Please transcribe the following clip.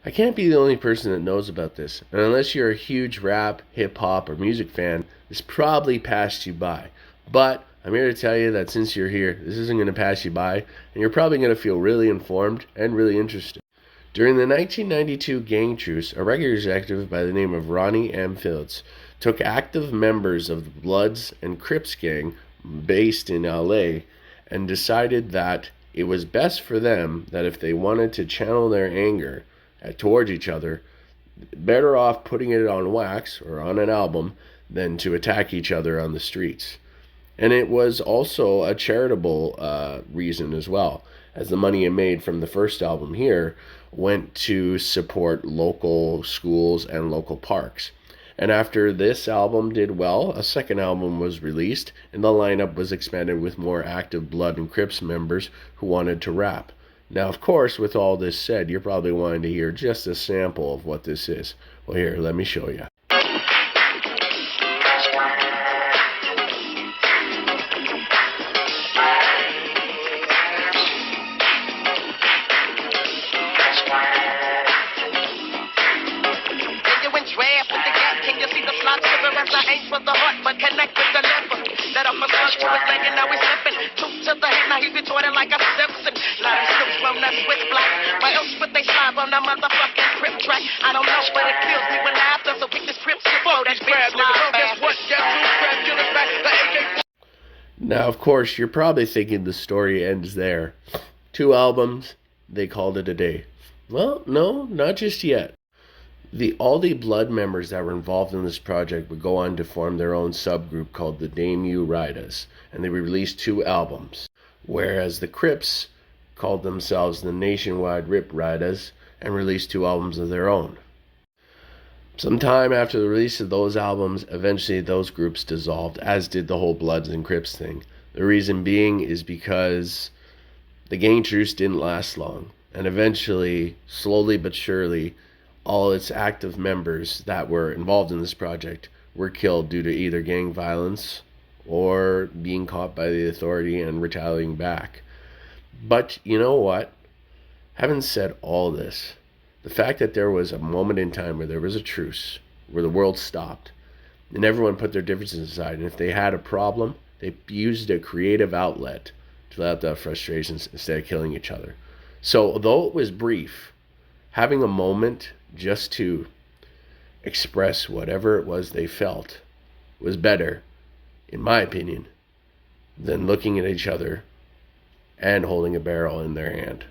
I can't be the only person that knows about this, and unless you're a huge rap, hip hop, or music fan, this probably passed you by. But I'm here to tell you that since you're here, this isn't going to pass you by, and you're probably going to feel really informed and really interested. During the 1992 gang truce, a record executive by the name of Ronnie M. Phillips took active members of the Bloods and Crips gang based in LA and decided that it was best for them that if they wanted to channel their anger towards each other, better off putting it on wax or on an album than to attack each other on the streets. And it was also a charitable reason as well, as the money it made from the first album here went to support local schools and local parks. And after this album did well, a second album was released, and the lineup was expanded with more active Blood and Crips members who wanted to rap. Now, of course, with all this said, you're probably wanting to hear just a sample of what this is. Well, here, let me show you. Now, of course, you're probably thinking the story ends there. 2 albums, they called it a day. Well, no, not just yet. All the Blood members that were involved in this project would go on to form their own subgroup called the Damu Riders, and they released 2 albums, whereas the Crips called themselves the Nationwide Rip Riders and released 2 albums of their own. Sometime after the release of those albums, eventually those groups dissolved, as did the whole Bloods and Crips thing. The reason being is because the gang truce didn't last long, and eventually, slowly but surely, all its active members that were involved in this project were killed due to either gang violence or being caught by the authority and retaliating back. But you know what? Having said all this, the fact that there was a moment in time where there was a truce, where the world stopped, and everyone put their differences aside, and if they had a problem, they used a creative outlet to let out their frustrations instead of killing each other. So, although it was brief, having a moment just to express whatever it was they felt was better, in my opinion, than looking at each other and holding a barrel in their hand.